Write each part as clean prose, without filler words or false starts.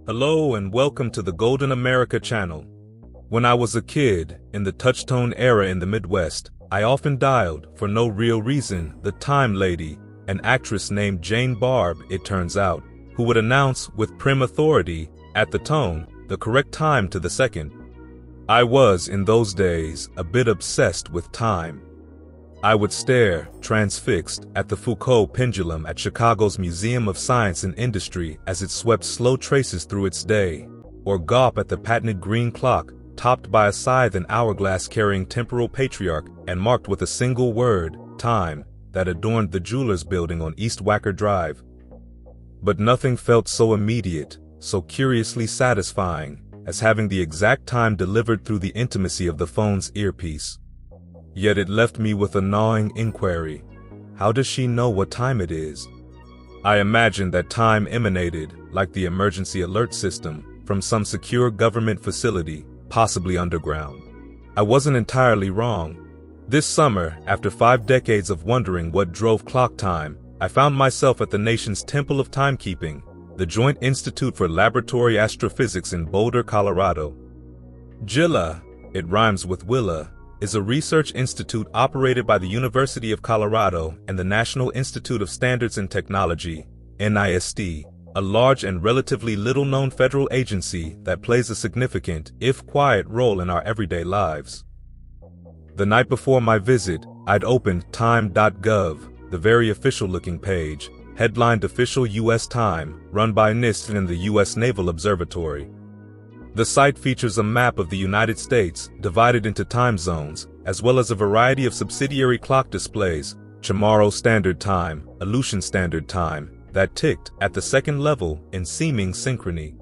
Hello and welcome to the Golden America channel. When I was a kid, in the touch-tone era in the Midwest, I often dialed, for no real reason, the time lady, an actress named Jane Barbe, it turns out, who would announce with prim authority, at the tone, the correct time to the second. I was, in those days, a bit obsessed with time. I would stare, transfixed, at the Foucault pendulum at Chicago's Museum of Science and Industry as it swept slow traces through its day, or gawp at the patinaed green clock, topped by a scythe and hourglass-carrying temporal patriarch and marked with a single word, time, that adorned the jeweler's building on East Wacker Drive. But nothing felt so immediate, so curiously satisfying, as having the exact time delivered through the intimacy of the phone's earpiece. Yet it left me with a gnawing inquiry. How does she know what time it is? I imagined that time emanated, like the emergency alert system, from some secure government facility, possibly underground. I wasn't entirely wrong. This summer, after 5 decades of wondering what drove clock time, I found myself at the nation's Temple of Timekeeping, the Joint Institute for Laboratory Astrophysics in Boulder, Colorado. JILA, it rhymes with Willa, is a research institute operated by the University of Colorado and the National Institute of Standards and Technology, NIST, a large and relatively little-known federal agency that plays a significant, if quiet, role in our everyday lives. The night before my visit, I'd opened time.gov, the very official-looking page, headlined Official U.S. Time, run by NIST and the U.S. Naval Observatory. The site features a map of the United States, divided into time zones, as well as a variety of subsidiary clock displays, Chamorro Standard Time, Aleutian Standard Time, that ticked, at the second level, in seeming synchrony.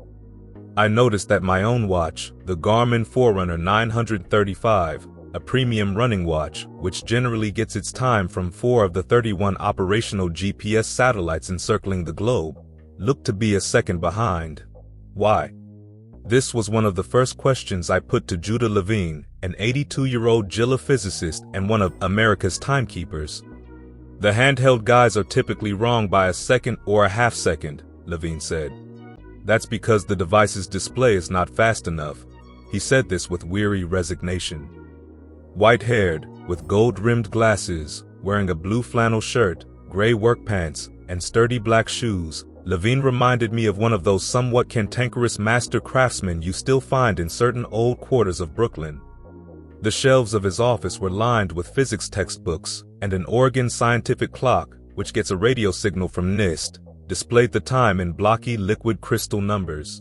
I noticed that my own watch, the Garmin Forerunner 935, a premium running watch, which generally gets its time from 4 of the 31 operational GPS satellites encircling the globe, looked to be a second behind. Why? This was one of the first questions I put to Judah Levine, an 82-year-old JILA physicist and one of America's timekeepers. The handheld guys are typically wrong by a second or a half second, Levine said. That's because the device's display is not fast enough. He said this with weary resignation. White-haired, with gold-rimmed glasses, wearing a blue flannel shirt, gray work pants, and sturdy black shoes, Levine reminded me of one of those somewhat cantankerous master craftsmen you still find in certain old quarters of Brooklyn. The shelves of his office were lined with physics textbooks, and an Oregon scientific clock, which gets a radio signal from NIST, displayed the time in blocky liquid crystal numbers.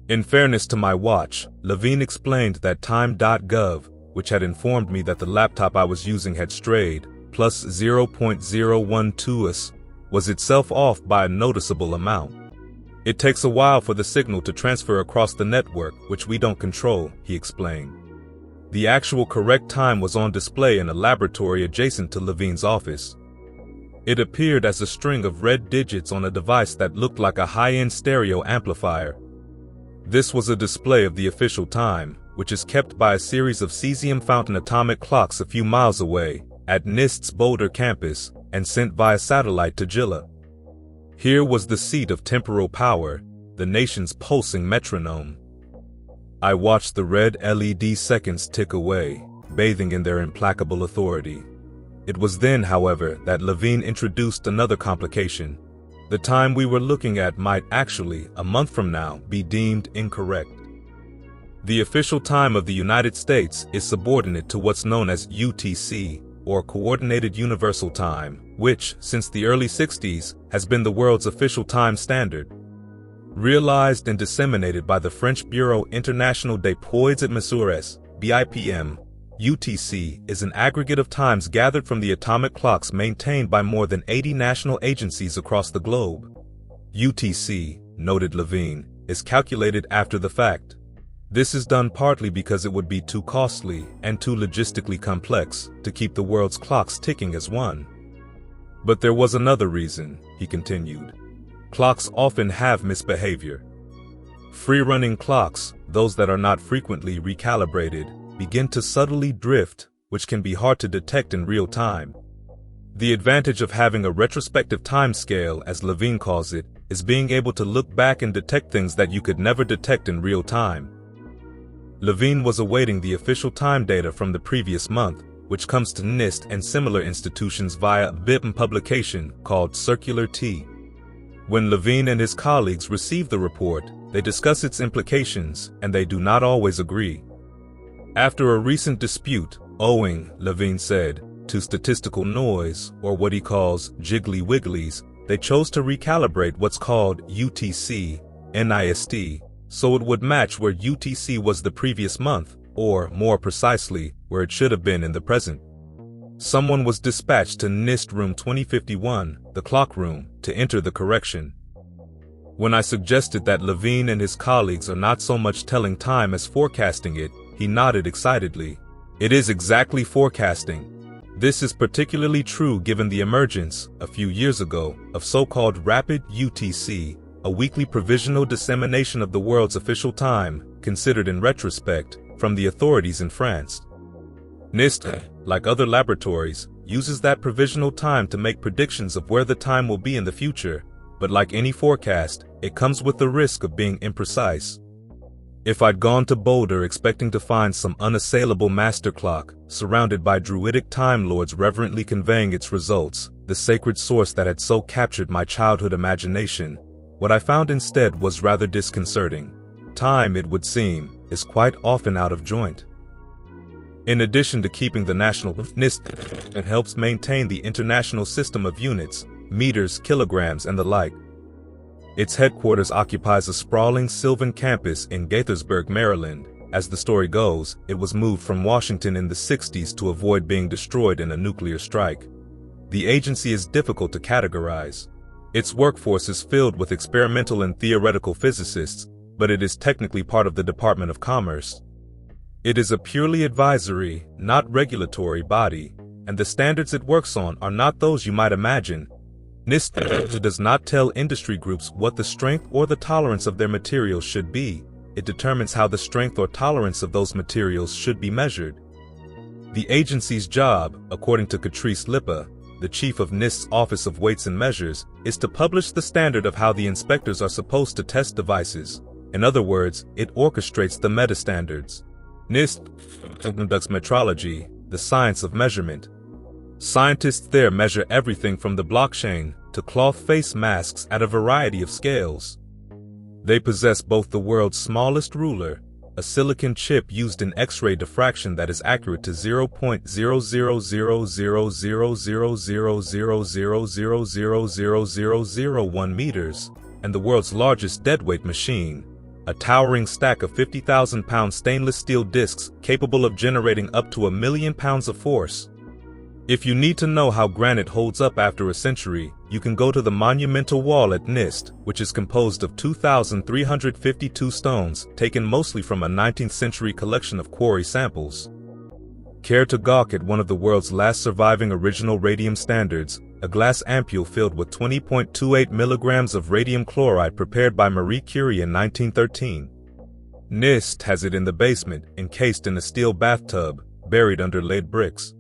In fairness to my watch, Levine explained that time.gov, which had informed me that the laptop I was using had strayed, plus 0.012 was itself off by a noticeable amount. It takes a while for the signal to transfer across the network, which we don't control, he explained. The actual correct time was on display in a laboratory adjacent to Levine's office. It appeared as a string of red digits on a device that looked like a high-end stereo amplifier. This was a display of the official time, which is kept by a series of cesium fountain atomic clocks a few miles away, at NIST's Boulder campus, and sent via satellite to JILA. Here was the seat of temporal power, the nation's pulsing metronome. I watched the red LED seconds tick away, bathing in their implacable authority. It was then, however, that Levine introduced another complication. The time we were looking at might actually, a month from now, be deemed incorrect. The official time of the United States is subordinate to what's known as UTC, or Coordinated Universal Time, which, since the early 60s, has been the world's official time standard. Realized and disseminated by the French Bureau International des Poids et Mesures, BIPM, UTC is an aggregate of times gathered from the atomic clocks maintained by more than 80 national agencies across the globe. UTC, noted Levine, is calculated after the fact. This is done partly because it would be too costly and too logistically complex to keep the world's clocks ticking as one. But there was another reason, he continued. Clocks often have misbehavior. Free-running clocks, those that are not frequently recalibrated, begin to subtly drift, which can be hard to detect in real time. The advantage of having a retrospective time scale, as Levine calls it, is being able to look back and detect things that you could never detect in real time. Levine was awaiting the official time data from the previous month, which comes to NIST and similar institutions via a BIP publication called Circular T. When Levine and his colleagues receive the report, they discuss its implications, and they do not always agree. After a recent dispute, owing, Levine said, to statistical noise, or what he calls jiggly wigglies, they chose to recalibrate what's called UTC, NIST, so it would match where UTC was the previous month, or, more precisely, where it should have been in the present. Someone was dispatched to NIST room 2051, the clock room, to enter the correction. When I suggested that Levine and his colleagues are not so much telling time as forecasting it, he nodded excitedly. It is exactly forecasting. This is particularly true given the emergence, a few years ago, of so-called rapid UTC, a weekly provisional dissemination of the world's official time, considered in retrospect, from the authorities in France. NIST, like other laboratories, uses that provisional time to make predictions of where the time will be in the future, but like any forecast, it comes with the risk of being imprecise. If I'd gone to Boulder expecting to find some unassailable master clock, surrounded by druidic time lords reverently conveying its results, the sacred source that had so captured my childhood imagination, what I found instead was rather disconcerting. Time, it would seem, is quite often out of joint. In addition to keeping the national NIST, it helps maintain the international system of units, meters, kilograms, and the like. Its headquarters occupies a sprawling sylvan campus in Gaithersburg, Maryland. As the story goes, it was moved from Washington in the 60s to avoid being destroyed in a nuclear strike. The agency is difficult to categorize. Its workforce is filled with experimental and theoretical physicists, but it is technically part of the Department of Commerce. It is a purely advisory, not regulatory body, and the standards it works on are not those you might imagine. NIST does not tell industry groups what the strength or the tolerance of their materials should be. It determines how the strength or tolerance of those materials should be measured. The agency's job, according to Catrice Lippa, the chief of NIST's Office of Weights and Measures, is to publish the standard of how the inspectors are supposed to test devices. In other words, it orchestrates the meta-standards. NIST conducts metrology, the science of measurement. Scientists there measure everything from the blockchain to cloth face masks at a variety of scales. They possess both the world's smallest ruler, a silicon chip used in X-ray diffraction that is accurate to 0.00000000000001 meters, and the world's largest deadweight machine, a towering stack of 50,000-pound stainless steel discs capable of generating up to 1 million pounds of force. If you need to know how granite holds up after a century, you can go to the monumental wall at NIST, which is composed of 2,352 stones, taken mostly from a 19th century collection of quarry samples. Care to gawk at one of the world's last surviving original radium standards, a glass ampule filled with 20.28 milligrams of radium chloride prepared by Marie Curie in 1913. NIST has it in the basement, encased in a steel bathtub, buried under laid bricks.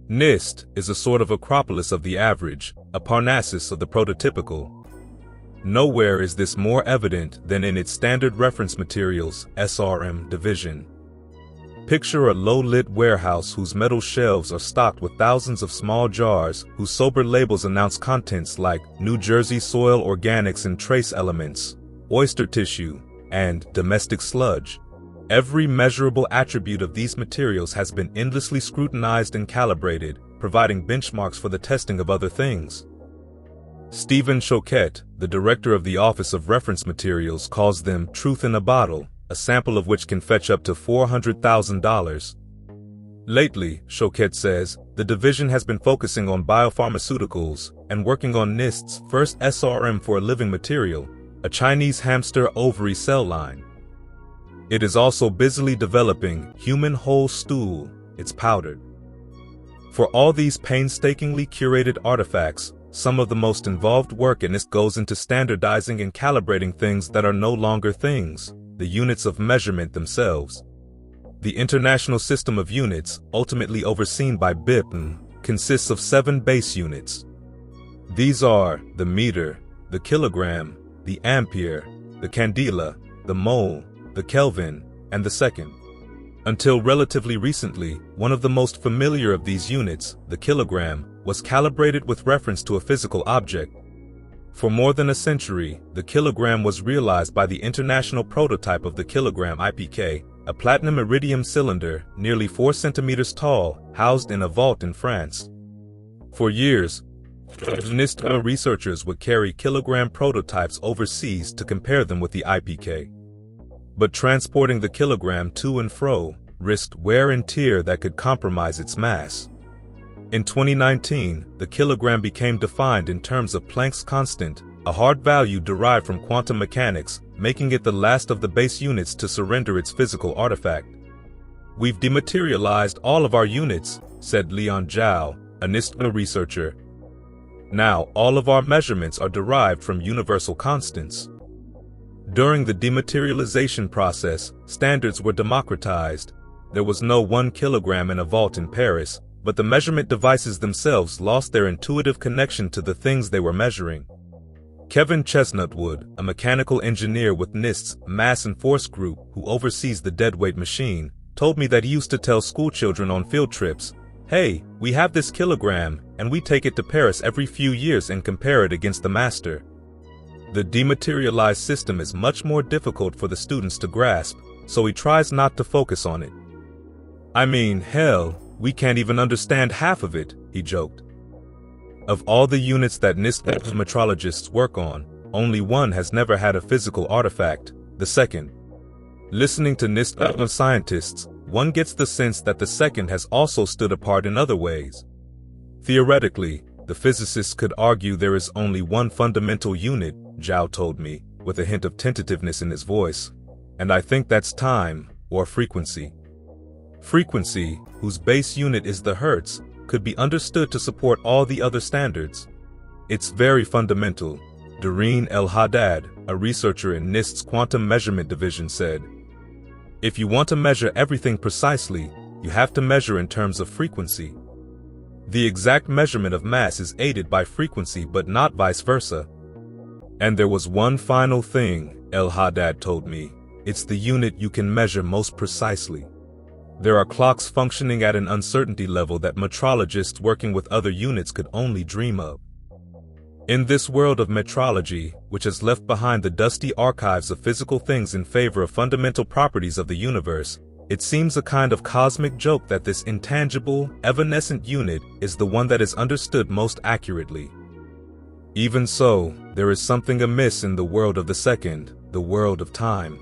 NIST is a sort of Acropolis of the average, a Parnassus of the prototypical. Nowhere is this more evident than in its Standard Reference Materials (SRM) division. Picture a low-lit warehouse whose metal shelves are stocked with thousands of small jars whose sober labels announce contents like New Jersey soil organics and trace elements, oyster tissue, and domestic sludge. Every measurable attribute of these materials has been endlessly scrutinized and calibrated, providing benchmarks for the testing of other things. Stephen Choquette, the director of the Office of Reference Materials, calls them truth in a bottle, a sample of which can fetch up to $400,000. Lately, Choquette says, the division has been focusing on biopharmaceuticals and working on NIST's first SRM for a living material, a Chinese hamster ovary cell line. It is also busily developing human whole stool, it's powdered. For all these painstakingly curated artifacts, some of the most involved work in this goes into standardizing and calibrating things that are no longer things, the units of measurement themselves. The International System of Units, ultimately overseen by BIP, consists of 7 base units. These are the meter, the kilogram, the ampere, the candela, the mole, the Kelvin, and the second. Until relatively recently, one of the most familiar of these units, the kilogram, was calibrated with reference to a physical object. For more than a century, the kilogram was realized by the international prototype of the kilogram IPK, a platinum iridium cylinder nearly 4 centimeters tall, housed in a vault in France. For years, researchers would carry kilogram prototypes overseas to compare them with the IPK. But transporting the kilogram to and fro risked wear and tear that could compromise its mass. In 2019, the kilogram became defined in terms of Planck's constant, a hard value derived from quantum mechanics, making it the last of the base units to surrender its physical artifact. "We've dematerialized all of our units," said Leon Zhao, a NIST researcher. "Now all of our measurements are derived from universal constants." During the dematerialization process, standards were democratized. There was no 1 kilogram in a vault in Paris, but the measurement devices themselves lost their intuitive connection to the things they were measuring. Kevin Chesnutwood, a mechanical engineer with NIST's Mass and Force Group who oversees the deadweight machine, told me that he used to tell schoolchildren on field trips, "Hey, we have this kilogram, and we take it to Paris every few years and compare it against the master." The dematerialized system is much more difficult for the students to grasp, so he tries not to focus on it. "I mean, hell, we can't even understand half of it," he joked. Of all the units that NIST metrologists work on, only one has never had a physical artifact, the second. Listening to NIST scientists, one gets the sense that the second has also stood apart in other ways. Theoretically, the physicists could argue there is only one fundamental unit, Zhao told me, with a hint of tentativeness in his voice, and I think that's time, or frequency. Frequency, whose base unit is the hertz, could be understood to support all the other standards. It's very fundamental, Doreen El-Haddad, a researcher in NIST's Quantum Measurement Division, said. If you want to measure everything precisely, you have to measure in terms of frequency. The exact measurement of mass is aided by frequency but not vice versa. And there was one final thing, El-Haddad told me. It's the unit you can measure most precisely. There are clocks functioning at an uncertainty level that metrologists working with other units could only dream of. In this world of metrology, which has left behind the dusty archives of physical things in favor of fundamental properties of the universe, it seems a kind of cosmic joke that this intangible, evanescent unit is the one that is understood most accurately. Even so, there is something amiss in the world of the second, the world of time.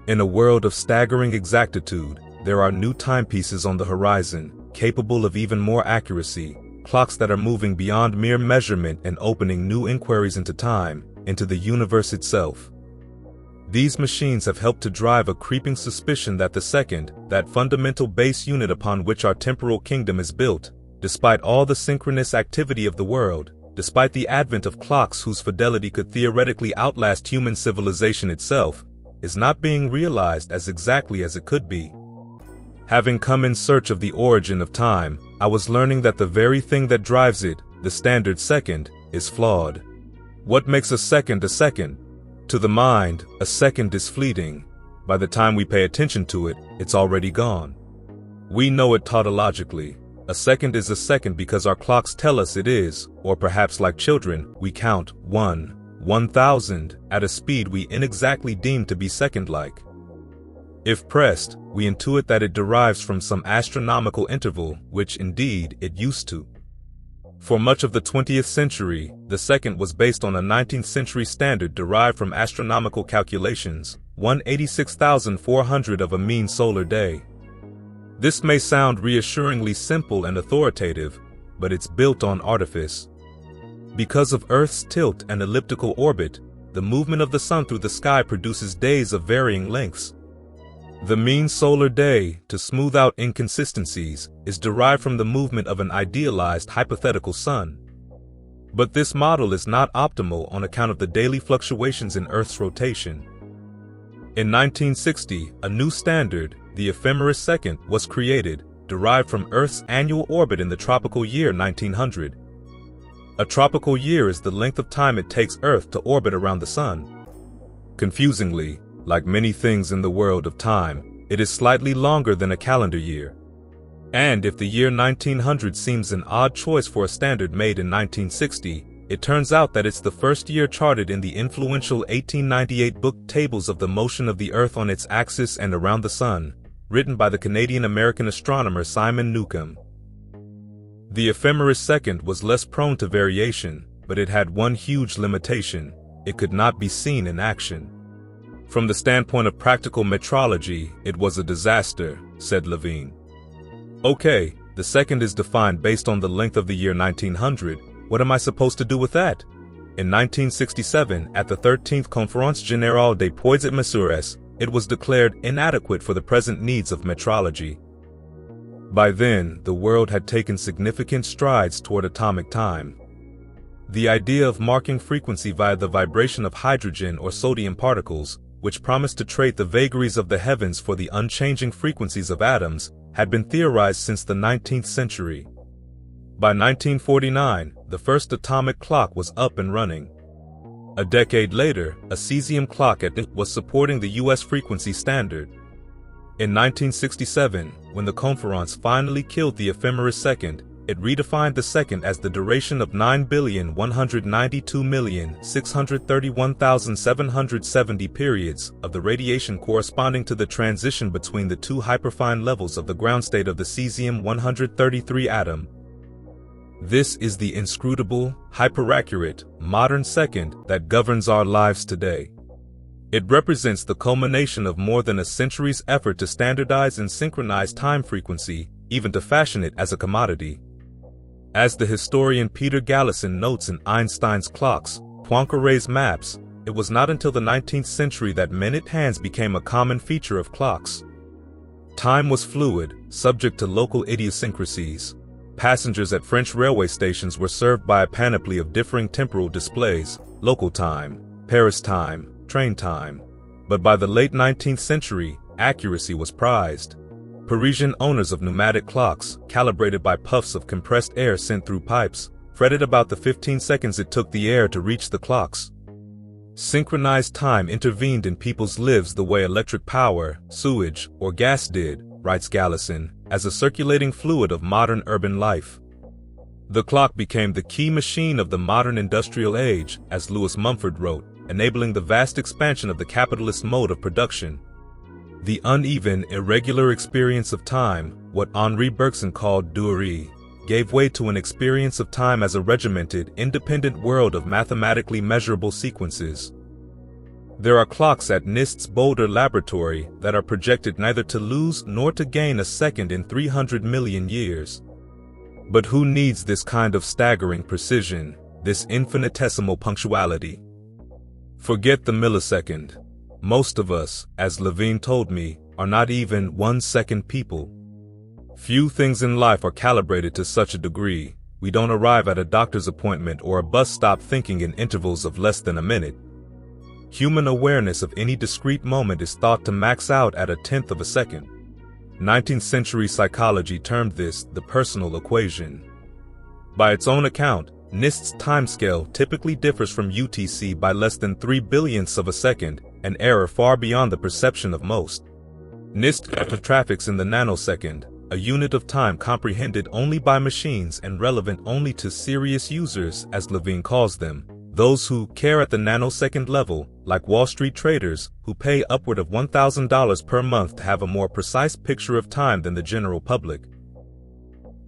In a world of staggering exactitude, there are new timepieces on the horizon, capable of even more accuracy, clocks that are moving beyond mere measurement and opening new inquiries into time, into the universe itself. These machines have helped to drive a creeping suspicion that the second, that fundamental base unit upon which our temporal kingdom is built, despite all the synchronous activity of the world, despite the advent of clocks whose fidelity could theoretically outlast human civilization itself, is not being realized as exactly as it could be. Having come in search of the origin of time, I was learning that the very thing that drives it, the standard second, is flawed. What makes a second a second? To the mind, a second is fleeting. By the time we pay attention to it, it's already gone. We know it tautologically. A second is a second because our clocks tell us it is, or perhaps like children, we count 1,000 at a speed we inexactly deem to be second-like. If pressed, we intuit that it derives from some astronomical interval, which indeed it used to. For much of the 20th century, the second was based on a 19th century standard derived from astronomical calculations, 186,400 of a mean solar day. This may sound reassuringly simple and authoritative, but it's built on artifice. Because of Earth's tilt and elliptical orbit, the movement of the sun through the sky produces days of varying lengths. The mean solar day, to smooth out inconsistencies, is derived from the movement of an idealized hypothetical sun. But this model is not optimal on account of the daily fluctuations in Earth's rotation. In 1960, a new standard, the ephemeris second, was created, derived from Earth's annual orbit in the tropical year 1900. A tropical year is the length of time it takes Earth to orbit around the Sun. Confusingly, like many things in the world of time, it is slightly longer than a calendar year. And if the year 1900 seems an odd choice for a standard made in 1960, it turns out that it's the first year charted in the influential 1898 book Tables of the Motion of the Earth on its Axis and Around the Sun, written by the Canadian-American astronomer Simon Newcomb. The ephemeris second was less prone to variation, but it had one huge limitation: it could not be seen in action. From the standpoint of practical metrology, it was a disaster, said Levine. Okay, the second is defined based on the length of the year 1900. What am I supposed to do with that? In 1967, at the 13th Conférence Générale des Poids et Mesures, it was declared inadequate for the present needs of metrology. By then, the world had taken significant strides toward atomic time. The idea of marking frequency via the vibration of hydrogen or sodium particles, which promised to trade the vagaries of the heavens for the unchanging frequencies of atoms, had been theorized since the 19th century. By 1949, the first atomic clock was up and running. A decade later, a cesium clock was supporting the U.S. frequency standard. In 1967, when the Conference finally killed the ephemeris second, it redefined the second as the duration of 9,192,631,770 periods of the radiation corresponding to the transition between the two hyperfine levels of the ground state of the cesium-133 atom. This is the inscrutable, hyperaccurate, modern second that governs our lives today. It represents the culmination of more than a century's effort to standardize and synchronize time frequency, even to fashion it as a commodity. As the historian Peter Galison notes in Einstein's Clocks, Poincaré's Maps, it was not until the 19th century that minute hands became a common feature of clocks. Time was fluid, subject to local idiosyncrasies. Passengers at French railway stations were served by a panoply of differing temporal displays: local time, Paris time, train time. But by the late 19th century, accuracy was prized. Parisian owners of pneumatic clocks, calibrated by puffs of compressed air sent through pipes, fretted about the 15 seconds it took the air to reach the clocks. Synchronized time intervened in people's lives the way electric power, sewage, or gas did, writes Galison, as a circulating fluid of modern urban life. The clock became the key machine of the modern industrial age, as Lewis Mumford wrote, enabling the vast expansion of the capitalist mode of production. The uneven, irregular experience of time, what Henri Bergson called durée, gave way to an experience of time as a regimented, independent world of mathematically measurable sequences. There are clocks at NIST's Boulder laboratory that are projected neither to lose nor to gain a second in 300 million years. But who needs this kind of staggering precision, this infinitesimal punctuality? Forget the millisecond. Most of us, as Levine told me, are not even 1-second people. Few things in life are calibrated to such a degree. We don't arrive at a doctor's appointment or a bus stop thinking in intervals of less than a minute. Human awareness of any discrete moment is thought to max out at 1/10 of a second. 19th century psychology termed this the personal equation. By its own account, NIST's timescale typically differs from UTC by less than 3 billionths of a second, an error far beyond the perception of most. NIST traffics in the nanosecond, a unit of time comprehended only by machines and relevant only to serious users, as Levine calls them, those who care at the nanosecond level, like Wall Street traders, who pay upward of $1,000 per month to have a more precise picture of time than the general public.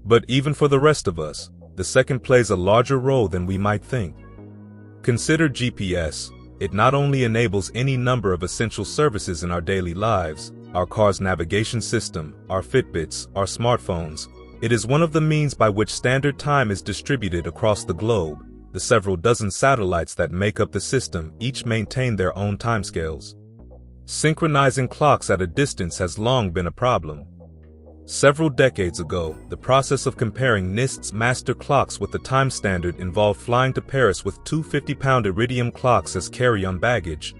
But even for the rest of us, the second plays a larger role than we might think. Consider GPS. It not only enables any number of essential services in our daily lives, our car's navigation system, our Fitbits, our smartphones. It is one of the means by which standard time is distributed across the globe. The several dozen satellites that make up the system each maintain their own timescales. Synchronizing clocks at a distance has long been a problem. Several decades ago, the process of comparing NIST's master clocks with the time standard involved flying to Paris with two 50-pound iridium clocks as carry-on baggage.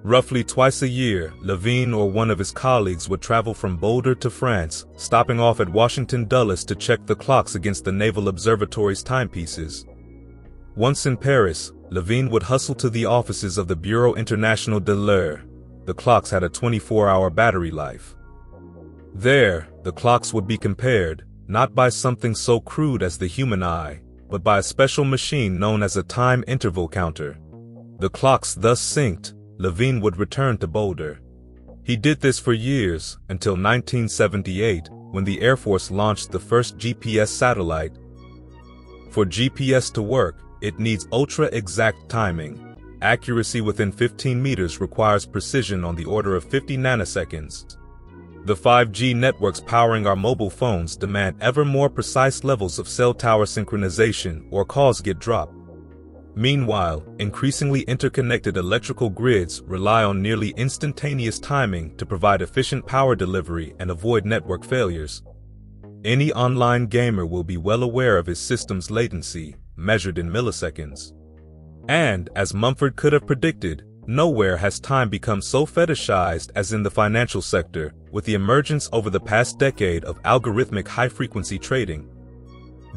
Roughly twice a year, Levine or one of his colleagues would travel from Boulder to France, stopping off at Washington Dulles to check the clocks against the Naval Observatory's timepieces. Once in Paris, Levine would hustle to the offices of the Bureau International de l'Heure. The clocks had a 24-hour battery life. There, the clocks would be compared, not by something so crude as the human eye, but by a special machine known as a time interval counter. The clocks thus synced, Levine would return to Boulder. He did this for years, until 1978, when the Air Force launched the first GPS satellite. For GPS to work, it needs ultra-exact timing. Accuracy within 15 meters requires precision on the order of 50 nanoseconds. The 5G networks powering our mobile phones demand ever more precise levels of cell tower synchronization, or calls get dropped. Meanwhile, increasingly interconnected electrical grids rely on nearly instantaneous timing to provide efficient power delivery and avoid network failures. Any online gamer will be well aware of his system's latency, measured in milliseconds. And, as Mumford could have predicted, nowhere has time become so fetishized as in the financial sector, with the emergence over the past decade of algorithmic high-frequency trading.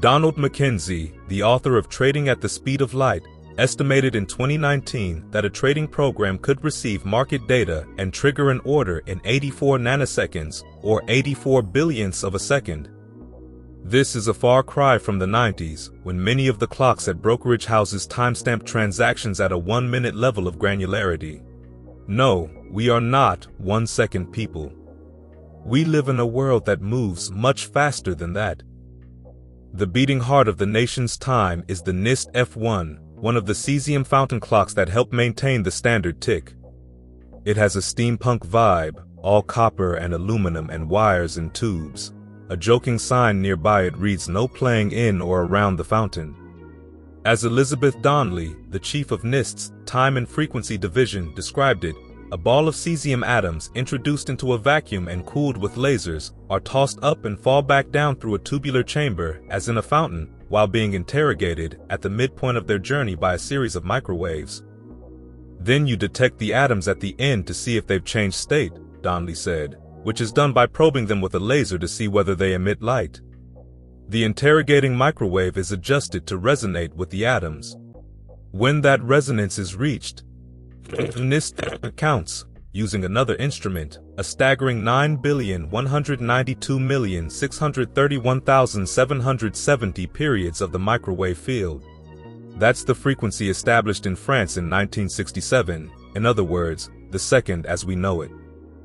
Donald McKenzie, the author of Trading at the Speed of Light, estimated in 2019 that a trading program could receive market data and trigger an order in 84 nanoseconds, or 84 billionths of a second. This is a far cry from the 90s, when many of the clocks at brokerage houses timestamped transactions at a 1-minute level of granularity. No, we are not 1-second people. We live in a world that moves much faster than that. The beating heart of the nation's time is the NIST F1, one of the cesium fountain clocks that help maintain the standard tick. It has a steampunk vibe, all copper and aluminum and wires and tubes. A joking sign nearby it reads "No playing in or around the fountain." As Elizabeth Donnelly, the chief of NIST's Time and Frequency Division, described it, a ball of cesium atoms introduced into a vacuum and cooled with lasers are tossed up and fall back down through a tubular chamber, as in a fountain, while being interrogated at the midpoint of their journey by a series of microwaves. Then you detect the atoms at the end to see if they've changed state, Donnelly said, which is done by probing them with a laser to see whether they emit light. The interrogating microwave is adjusted to resonate with the atoms. When that resonance is reached, NIST counts, using another instrument, a staggering 9,192,631,770 periods of the microwave field. That's the frequency established in France in 1967, in other words, the second as we know it.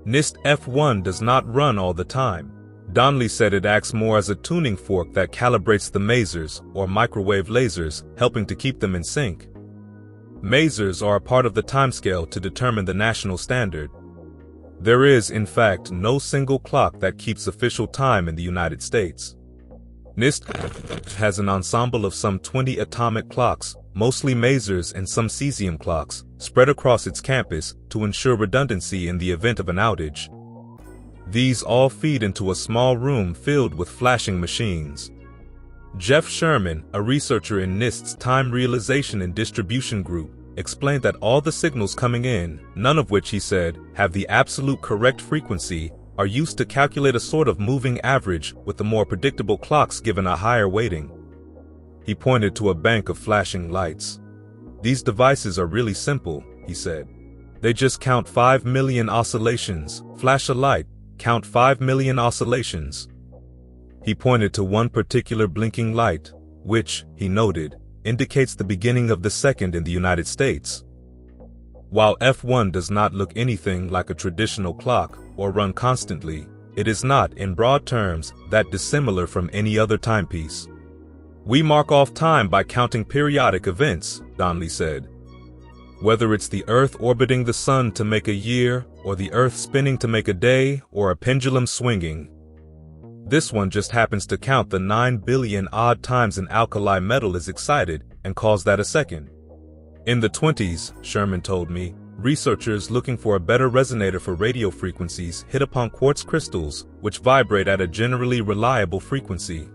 NIST F1 does not run all the time. Donnelly said it acts more as a tuning fork that calibrates the masers, or microwave lasers, helping to keep them in sync. Masers are a part of the timescale to determine the national standard. There is, in fact, no single clock that keeps official time in the United States. NIST has an ensemble of some 20 atomic clocks, mostly masers and some cesium clocks, spread across its campus to ensure redundancy in the event of an outage. These all feed into a small room filled with flashing machines. Jeff Sherman, a researcher in NIST's Time Realization and Distribution Group, explained that all the signals coming in, none of which, he said, have the absolute correct frequency, are used to calculate a sort of moving average, with the more predictable clocks given a higher weighting. He pointed to a bank of flashing lights. These devices are really simple, he said. They just count 5 million oscillations, flash a light, count 5 million oscillations. He pointed to one particular blinking light, which, he noted, indicates the beginning of the second in the United States. While F1 does not look anything like a traditional clock or run constantly, it is not, in broad terms, that dissimilar from any other timepiece. We mark off time by counting periodic events, Donnelly said. Whether it's the Earth orbiting the Sun to make a year, or the Earth spinning to make a day, or a pendulum swinging. This one just happens to count the 9 billion odd times an alkali metal is excited and calls that a second. In the 20s, Sherman told me, researchers looking for a better resonator for radio frequencies hit upon quartz crystals, which vibrate at a generally reliable frequency.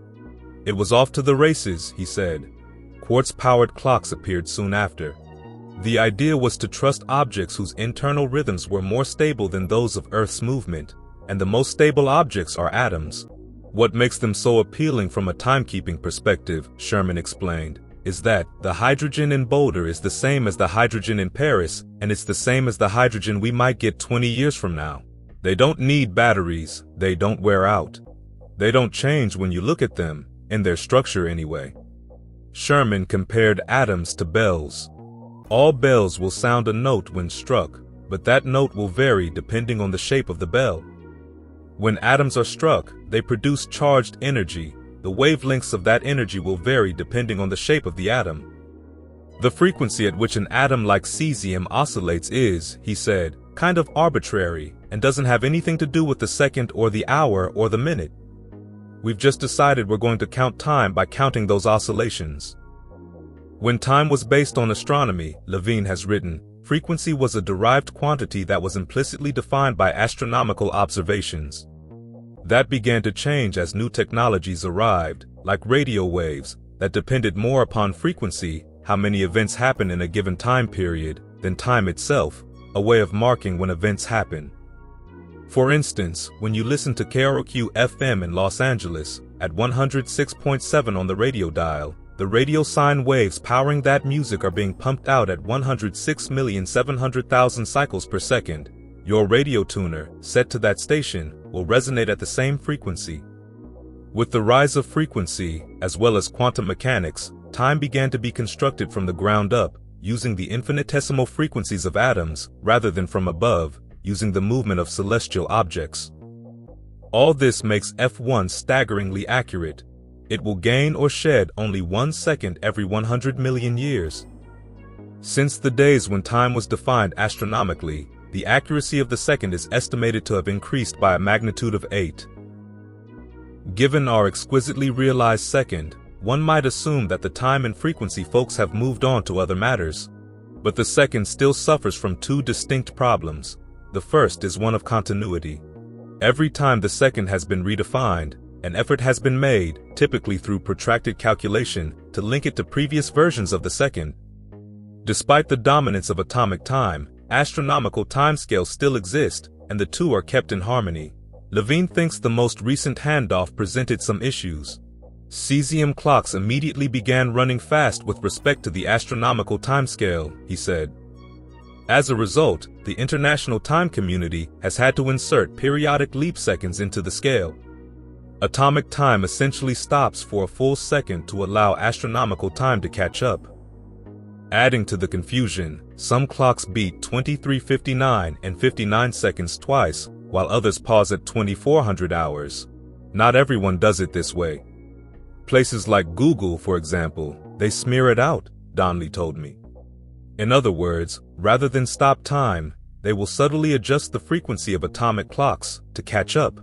It was off to the races, he said. Quartz-powered clocks appeared soon after. The idea was to trust objects whose internal rhythms were more stable than those of Earth's movement, and the most stable objects are atoms. What makes them so appealing from a timekeeping perspective, Sherman explained, is that the hydrogen in Boulder is the same as the hydrogen in Paris, and it's the same as the hydrogen we might get 20 years from now. They don't need batteries, they don't wear out. They don't change when you look at them, in their structure anyway. Sherman compared atoms to bells. All bells will sound a note when struck, but that note will vary depending on the shape of the bell. When atoms are struck, they produce charged energy. The wavelengths of that energy will vary depending on the shape of the atom. The frequency at which an atom like cesium oscillates is, he said, kind of arbitrary and doesn't have anything to do with the second or the hour or the minute. We've just decided we're going to count time by counting those oscillations. When time was based on astronomy, Levine has written, frequency was a derived quantity that was implicitly defined by astronomical observations. That began to change as new technologies arrived, like radio waves, that depended more upon frequency, how many events happen in a given time period, than time itself, a way of marking when events happen. For instance, when you listen to KROQ-FM in Los Angeles, at 106.7 on the radio dial, the radio sine waves powering that music are being pumped out at 106,700,000 cycles per second. Your radio tuner, set to that station, will resonate at the same frequency. With the rise of frequency, as well as quantum mechanics, time began to be constructed from the ground up, using the infinitesimal frequencies of atoms, rather than from above, using the movement of celestial objects. All this makes F1 staggeringly accurate. It will gain or shed only 1 second every 100 million years. Since the days when time was defined astronomically, the accuracy of the second is estimated to have increased by a magnitude of 8. Given our exquisitely realized second, one might assume that the time and frequency folks have moved on to other matters. But the second still suffers from two distinct problems. The first is one of continuity. Every time the second has been redefined, an effort has been made, typically through protracted calculation, to link it to previous versions of the second. Despite the dominance of atomic time, astronomical timescales still exist, and the two are kept in harmony. Levine thinks the most recent handoff presented some issues. Cesium clocks immediately began running fast with respect to the astronomical timescale, he said. As a result, the international time community has had to insert periodic leap seconds into the scale. Atomic time essentially stops for a full second to allow astronomical time to catch up. Adding to the confusion, some clocks beat 23:59 and 59 seconds twice, while others pause at 2400 hours. Not everyone does it this way. Places like Google, for example, they smear it out, Donnelly told me. In other words, rather than stop time, they will subtly adjust the frequency of atomic clocks to catch up.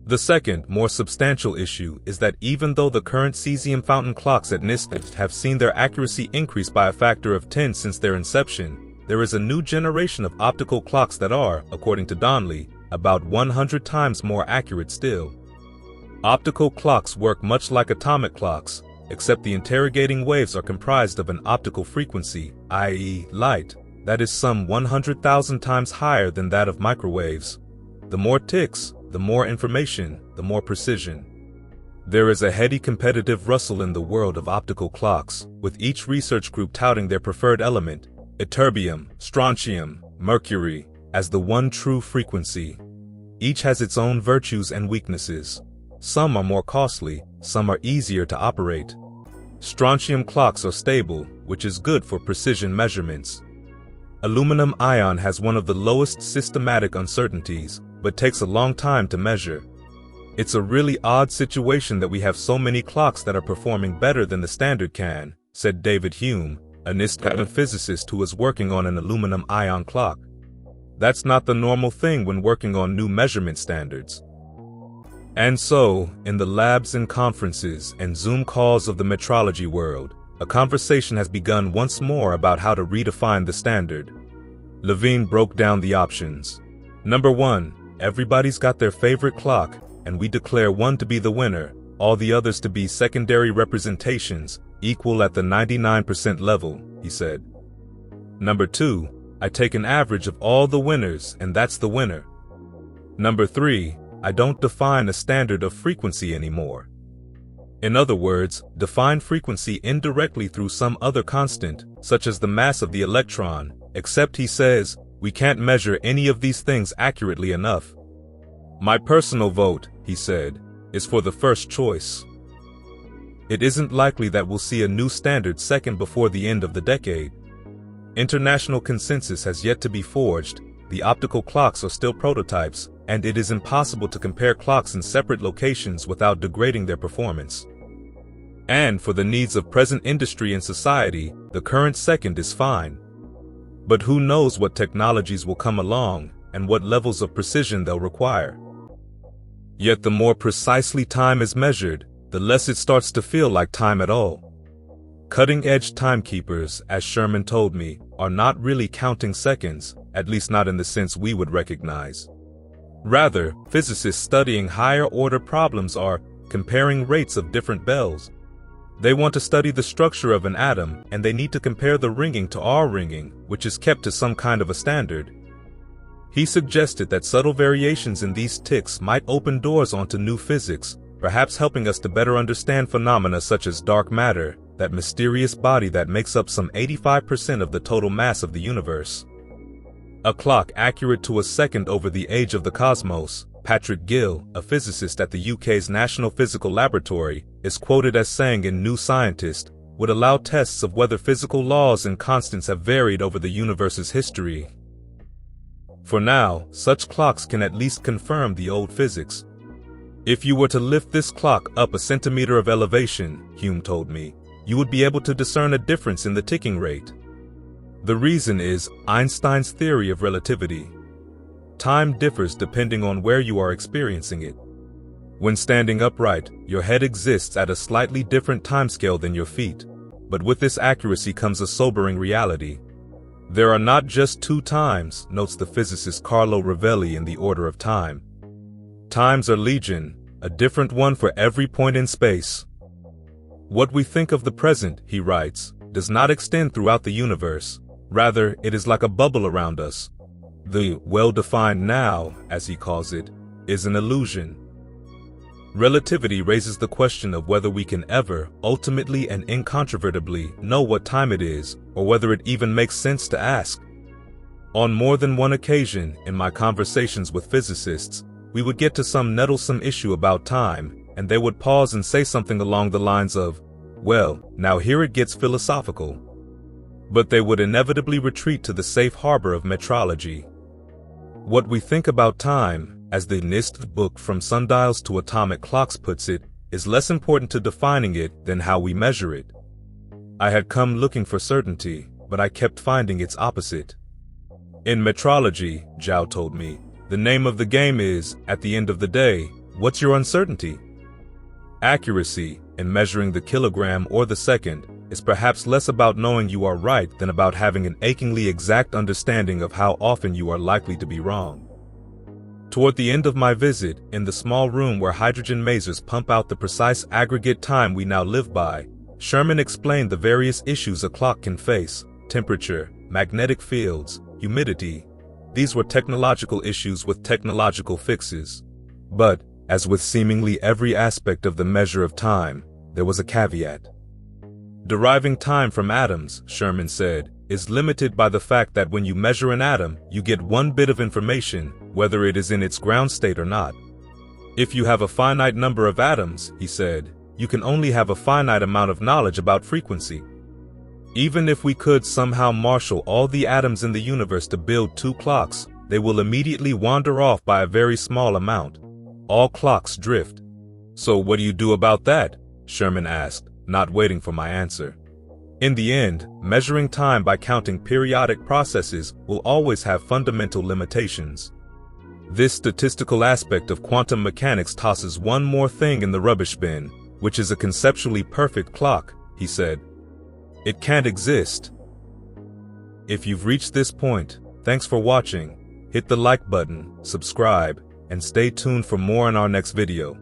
The second, more substantial issue is that even though the current cesium fountain clocks at NIST have seen their accuracy increase by a factor of 10 since their inception, there is a new generation of optical clocks that are, according to Donnelly, about 100 times more accurate still. Optical clocks work much like atomic clocks, except the interrogating waves are comprised of an optical frequency, i.e., light, that is some 100,000 times higher than that of microwaves. The more ticks, the more information, the more precision. There is a heady competitive rustle in the world of optical clocks, with each research group touting their preferred element, ytterbium, strontium, mercury, as the one true frequency. Each has its own virtues and weaknesses. Some are more costly, some are easier to operate. Strontium clocks are stable, which is good for precision measurements. Aluminum ion has one of the lowest systematic uncertainties, but takes a long time to measure. It's a really odd situation that we have so many clocks that are performing better than the standard can, said David Hume, a NIST physicist who is working on an aluminum ion clock. That's not the normal thing when working on new measurement standards. And so, in the labs and conferences and Zoom calls of the metrology world, a conversation has begun once more about how to redefine the standard. Levine broke down the options. Number 1. Everybody's got their favorite clock, and we declare one to be the winner, all the others to be secondary representations, equal at the 99% level, he said. Number 2. I take an average of all the winners, and that's the winner. Number 3. I don't define a standard of frequency anymore. In other words, define frequency indirectly through some other constant, such as the mass of the electron, except he says, we can't measure any of these things accurately enough. My personal vote, he said, is for the first choice. It isn't likely that we'll see a new standard second before the end of the decade. International consensus has yet to be forged, the optical clocks are still prototypes, and it is impossible to compare clocks in separate locations without degrading their performance. And for the needs of present industry and society, the current second is fine. But who knows what technologies will come along and what levels of precision they'll require. Yet the more precisely time is measured, the less it starts to feel like time at all. Cutting-edge timekeepers, as Sherman told me, are not really counting seconds, at least not in the sense we would recognize. Rather, physicists studying higher-order problems are comparing rates of different bells. They want to study the structure of an atom, and they need to compare the ringing to our ringing, which is kept to some kind of a standard. He suggested that subtle variations in these ticks might open doors onto new physics, perhaps helping us to better understand phenomena such as dark matter, that mysterious body that makes up some 85% of the total mass of the universe. A clock accurate to a second over the age of the cosmos, Patrick Gill, a physicist at the UK's National Physical Laboratory, is quoted as saying in New Scientist, would allow tests of whether physical laws and constants have varied over the universe's history. For now, such clocks can at least confirm the old physics. If you were to lift this clock up a centimeter of elevation, Hume told me, you would be able to discern a difference in the ticking rate. The reason is Einstein's theory of relativity. Time differs depending on where you are experiencing it. When standing upright, your head exists at a slightly different timescale than your feet, but with this accuracy comes a sobering reality. There are not just two times, notes the physicist Carlo Rovelli in The Order of Time. Times are legion, a different one for every point in space. What we think of the present, he writes, does not extend throughout the universe. Rather, it is like a bubble around us. The well-defined now, as he calls it, is an illusion. Relativity raises the question of whether we can ever, ultimately and incontrovertibly, know what time it is, or whether it even makes sense to ask. On more than one occasion, in my conversations with physicists, we would get to some nettlesome issue about time, and they would pause and say something along the lines of, well, now here it gets philosophical. But they would inevitably retreat to the safe harbor of metrology. What we think about time, as the NIST book From Sundials to Atomic Clocks puts it, is less important to defining it than how we measure it. I had come looking for certainty, but I kept finding its opposite. In metrology, Zhao told me, the name of the game is, at the end of the day, what's your uncertainty? Accuracy, in measuring the kilogram or the second, is perhaps less about knowing you are right than about having an achingly exact understanding of how often you are likely to be wrong. Toward the end of my visit, in the small room where hydrogen masers pump out the precise aggregate time we now live by, Sherman explained the various issues a clock can face: temperature, magnetic fields, humidity. These were technological issues with technological fixes. But, as with seemingly every aspect of the measure of time, there was a caveat. Deriving time from atoms, Sherman said, is limited by the fact that when you measure an atom, you get one bit of information, whether it is in its ground state or not. If you have a finite number of atoms, he said, you can only have a finite amount of knowledge about frequency. Even if we could somehow marshal all the atoms in the universe to build two clocks, they will immediately wander off by a very small amount. All clocks drift. So what do you do about that? Sherman asked, not waiting for my answer. In the end, measuring time by counting periodic processes will always have fundamental limitations. This statistical aspect of quantum mechanics tosses one more thing in the rubbish bin, which is a conceptually perfect clock, he said. It can't exist. If you've reached this point, thanks for watching. Hit the like button, subscribe, and stay tuned for more in our next video.